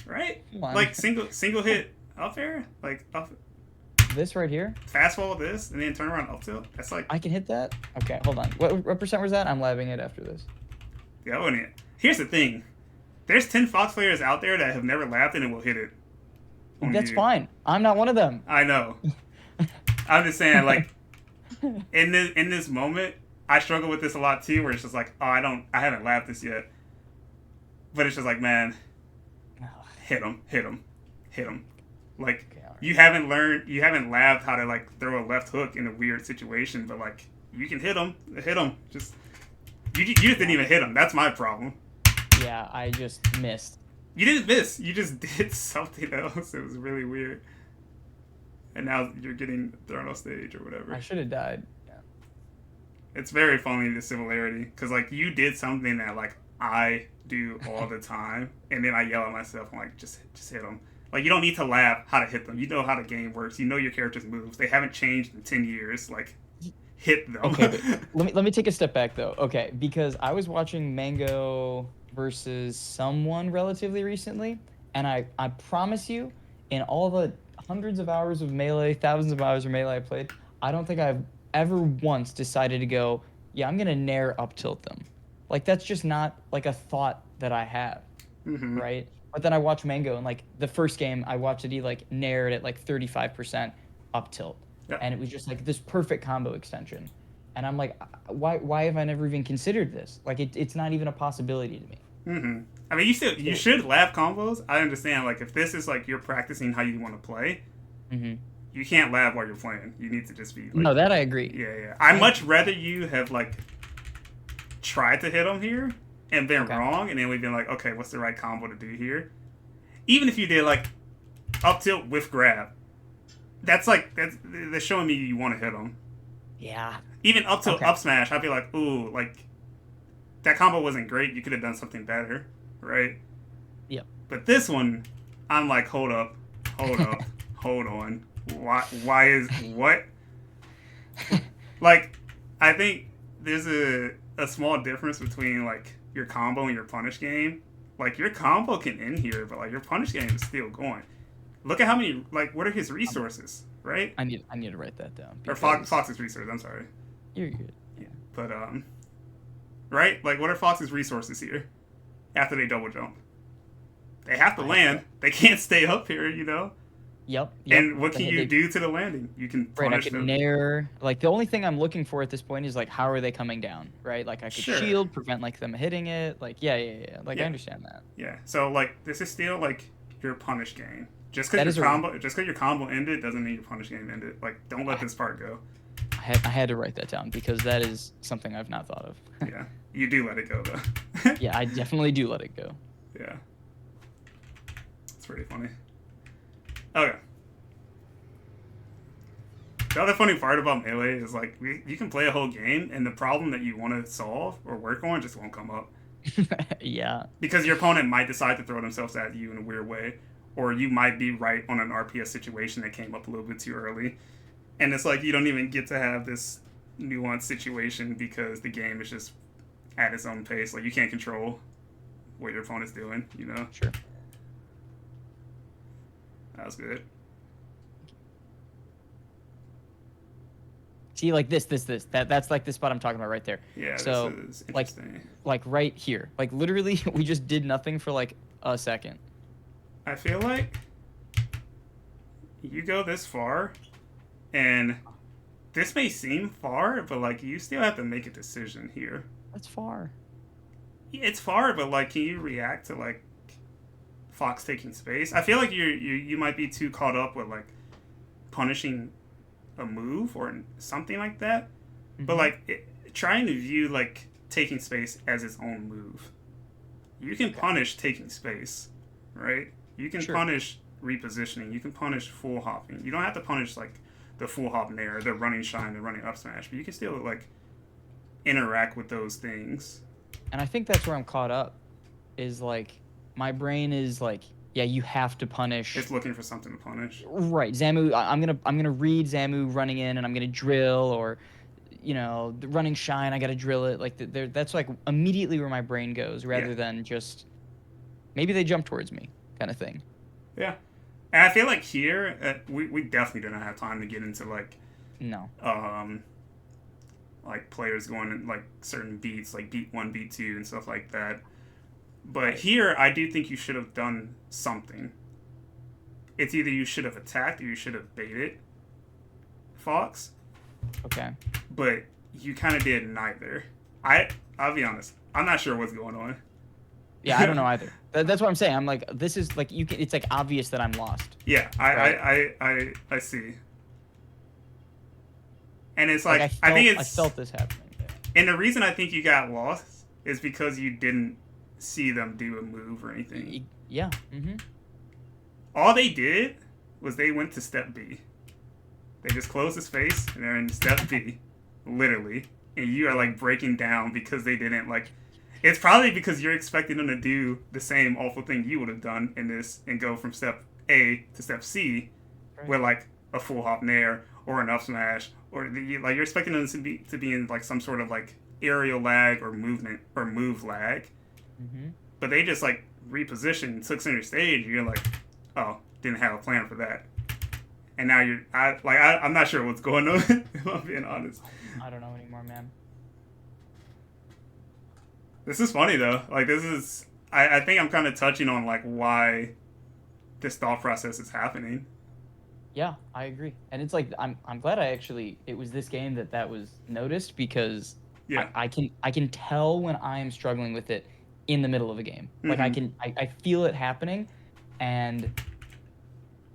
Right. Like single hit up air, like up. This right here. Fast forward this and then turn around up tilt. That's like. I can hit that. Okay, hold on. What percent was that? I'm labbing it after this. Yeah, I wouldn't. Here's the thing. There's 10 Fox players out there that have never labbed it and will hit it. That's fine. I'm not one of them. I know. I'm just saying, like, in this moment, I struggle with this a lot too. Where it's just like, oh, I haven't labbed this yet. But it's just like, man, hit him. Like, okay, right. you haven't labbed how to like throw a left hook in a weird situation, but like you can hit him. Just you just didn't even hit him. That's my problem. Yeah, I just missed. You didn't miss. You just did something else. It was really weird. And now you're getting thrown off stage or whatever. I should have died. Yeah. It's very funny, the similarity. Because, like, you did something that, like, I do all the time. And then I yell at myself. I'm like, just hit them. Like, you don't need to laugh how to hit them. You know how the game works. You know your character's moves. They haven't changed in 10 years. Like, hit them. Okay, let me take a step back, though. Okay, because I was watching Mango versus someone relatively recently, and I promise you, in all the hundreds of hours of Melee, thousands of hours of Melee I played, I don't think I've ever once decided to go, yeah, I'm gonna nair up tilt them. Like, that's just not like a thought that I have, right? But then I watched Mango, and like the first game, I watched it. He like nared at like 35% up tilt, Yeah. and it was just like this perfect combo extension. And I'm like, why have I never even considered this? Like it's not even a possibility to me. I mean, you So, should lab combos. I understand. Like if this is like you're practicing how you want to play, hmm you can't lab while you're playing. You need to just be like, No, that I agree. yeah, yeah. I'd And much rather you have like tried to hit them here and been okay, wrong, and then we've been like, okay, what's the right combo to do here? Even if you did like up tilt with grab, that's they're showing me you want to hit them. yeah, Even up tilt okay, up smash, I'd be like, ooh, like that combo wasn't great. You could have done something better, right? yep. But this one, I'm like, hold up, hold up, hold on. Why is what? Like, I think there's a small difference between like your combo and your punish game. Like your combo can end here, but like your punish game is still going. Look at how many like what are his resources, right? I need to write that down Or because Fox's resources. I'm sorry. you're good. Yeah. But right? Like what are Fox's resources here after they double jump? They have to land. They can't stay up here, you know. Yep. And what can you do to the landing? You can Right, I punish could them. nair. Like the only thing I'm looking for at this point is like how are they coming down, right? Like I could Sure. shield, prevent like them hitting it. Like yeah. Like I Yeah. understand that. Yeah. So like this is still like your punish game. Just That because is your combo ended doesn't mean your punish game ended. Like don't let this part go. I had to write that down because that is something I've not thought of. Yeah. You do let it go though. Yeah, I definitely do let it go. Yeah. It's pretty funny. Okay. The other funny part about Melee is like you can play a whole game and the problem that you want to solve or work on just won't come up. Yeah. Because your opponent might decide to throw themselves at you in a weird way, or you might be right on an RPS situation that came up a little bit too early. And it's like you don't even get to have this nuanced situation because the game is just at its own pace. Like you can't control what your opponent's doing, you know? Sure. That was good. See, like this. That's like the spot I'm talking about right there. Yeah, So, this is like, interesting. like right here. Like literally, we just did nothing for like a second. I feel like you go this far, and this may seem far, but like you still have to make a decision here. That's far. It's far, but like, can you react to like Fox taking space? I feel like you might be too caught up with like punishing a move or something like that. Mm-hmm. But like trying to view like taking space as its own move. You can punish taking space, right? You can punish repositioning. You can punish full hopping. You don't have to punish like the full hop nair, the running shine, the running up smash, but you can still like interact with those things. And I think that's where I'm caught up. Is like my brain is like, yeah, you have to punish. It's looking for something to punish. Right, Zamu. I'm gonna read Zamu running in, and I'm gonna drill, or, you know, the running shine. I gotta drill it. Like that's like immediately where my brain goes, rather than just maybe they jump towards me, kind of thing. Yeah, and I feel like here we definitely didn't have time to get into like like players going in like certain beats, like beat 1, beat 2, and stuff like that. But here, I do think you should have done something. It's either you should have attacked or you should have baited Fox. Okay. But you kind of did neither. I'll be honest. I'm not sure what's going on. Yeah, I don't know either. That's what I'm saying. I'm like, this is like you can. It's like obvious that I'm lost. Yeah, I see. And it's like, I think I felt this happening. There. And the reason I think you got lost is because you didn't see them do a move or anything. Yeah. Mm-hmm. All they did was they went to step B. They just closed his face and they're in step B, literally. And you are like breaking down because they didn't like. It's probably because you're expecting them to do the same awful thing you would have done in this and go from step A to step C, with like a full hop nair or an up smash, or like you're expecting them to be in like some sort of like aerial lag or movement or move lag. Mm-hmm. But they just like repositioned, took center stage. You're like, oh, didn't have a plan for that. And now I'm not sure what's going on. If I'm being honest. I don't know anymore, man. This is funny though. Like this is, I think I'm kind of touching on like why this thought process is happening. Yeah, I agree. And it's like I'm glad it was this game that was noticed because Yeah. I can tell when I am struggling with it in the middle of a game. Like Mm-hmm. I feel it happening and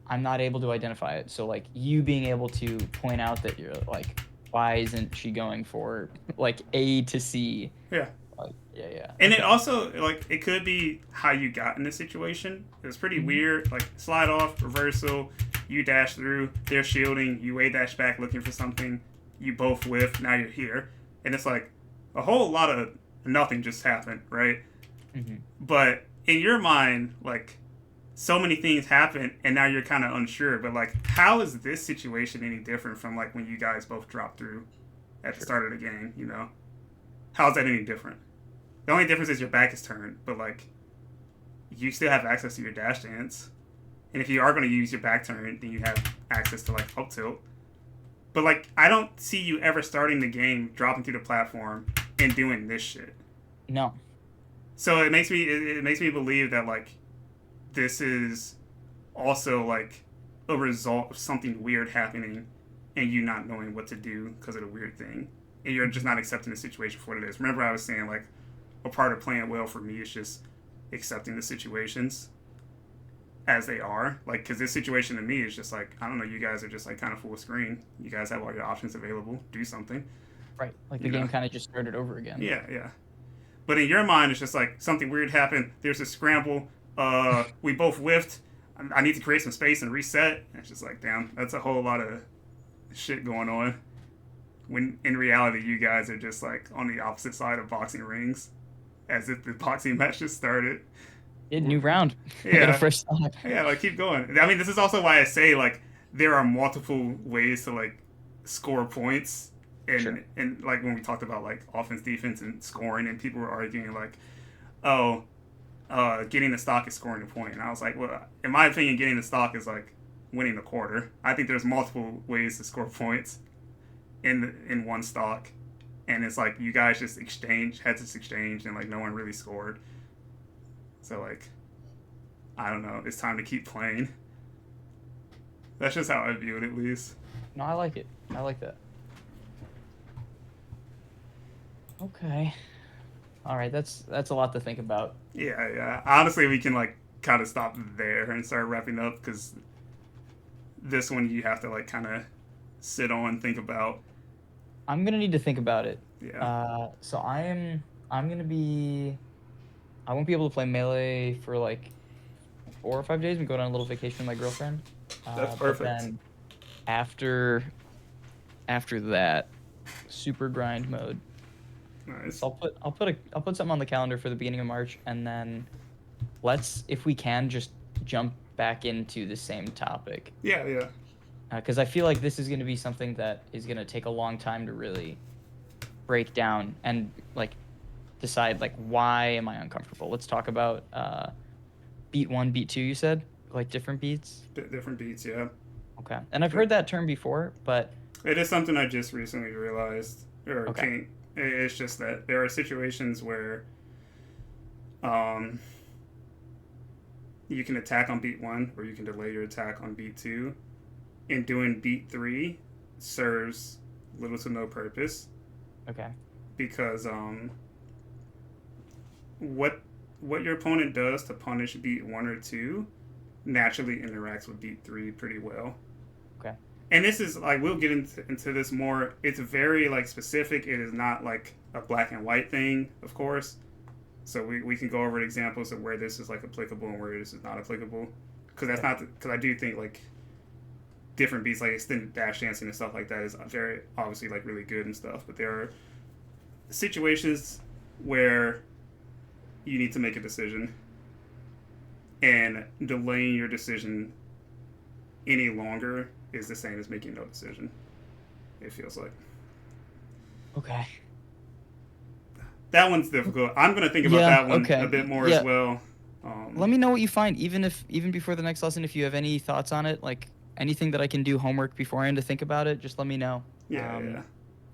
I'm not able to identify it. So like you being able to point out that you're like, why isn't she going for like A to C? Yeah. Like, yeah. And it Okay. also like it could be how you got in this situation. It was pretty Mhm. weird. Like slide off, reversal, you dash through, they're shielding, you way dash back looking for something, you both whiff, now you're here. And it's like a whole lot of nothing just happened, right? Mhm. But in your mind, like so many things happen and now you're kind of unsure. But like, how is this situation any different from like when you guys both dropped through at the Sure. start of the game? You know, how's that any different? The only difference is your back is turned, but like you still have access to your dash dance. And if you are going to use your back turn, then you have access to like up tilt. But like, I don't see you ever starting the game, dropping through the platform, and doing this shit. No. So it makes me believe that like this is also like a result of something weird happening, and you not knowing what to do because of the weird thing, and you're just Mhm. not accepting the situation for what it is. Remember, I was saying like a part of playing well for me is just accepting the situations as they are. Like, because this situation to me is just like, I don't know, you guys are just like kind of full screen. You guys have all your options available. Do something, Right. Like the you know? game kind of just started over again. Yeah, yeah. But in your mind, it's just like something weird happened. There's a scramble. We both whiffed. I need to create some space and reset. And it's just like, damn, that's a whole lot of shit going on. When in reality, you guys are just like on the opposite side of boxing rings, as if the boxing match just started. New round. I got a Yeah, fresh start. yeah, like keep going. I mean, this is also why I say like there are multiple ways to like score points, Sure. and like when we talked about like offense, defense, and scoring, and people were arguing like, oh, getting the stock is scoring a point, and I was like, well, in my opinion, getting the stock is like winning the quarter. I think there's multiple ways to score points in one stock, and it's like you guys just had this exchange, and like no one really scored. So like I don't know. It's time to keep playing. That's just how I view it, at least. No, I like it. I like that. Okay. All right. That's a lot to think about. Yeah, yeah. Honestly, we can like kind of stop there and start wrapping up because this one you have to like kind of sit on, think about. I'm gonna need to think about it. Yeah, So I'm gonna be I won't be able to play Melee for like 4 or 5 days. We go on a little vacation with my girlfriend. that's But perfect. then after after that, super grind mode. Nice. So I'll put something on the calendar for the beginning of March, and then let's, if we can, just jump back into the same topic. Yeah, yeah, Because I feel like this is going to be something that is going to take a long time to really break down and like decide like why am I uncomfortable. Let's talk about beat one, beat two. You said like different beats. different beats. Yeah, Okay, and I've heard that term before, but it is something I just recently realized or okay, came. It's just that there are situations where um, you can attack on beat one or you can delay your attack on beat two, and doing beat three serves little to no purpose okay, because what what your opponent does to punish beat one or two naturally interacts with beat three pretty well. okay, And this is like we'll get into this more. It's very like specific. It is not like a black and white thing, of course. So we can go over examples of where this is like applicable and where this is not applicable. Because that's okay, not because I do think like different beats like extended dash dancing and stuff like that is very obviously like really good and stuff. But there are situations where you need to make a decision, and delaying your decision any longer is the same as making no decision. It feels like okay. that one's difficult. I'm gonna think about Yeah, that one a okay. bit more as Yeah, well. let me know what you find, even before the next lesson. If you have any thoughts on it, like anything that I can do homework beforehand to think about it, just let me know. Yeah, Um, yeah.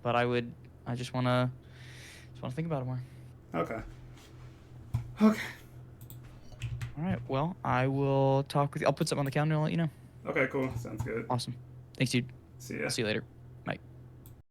but I just wanna think about it more. Okay. Okay. All right. Well, I will talk with you. I'll put something on the calendar and let you know. Okay, cool. Sounds good. Awesome. Thanks, dude. See I'll ya. see you later.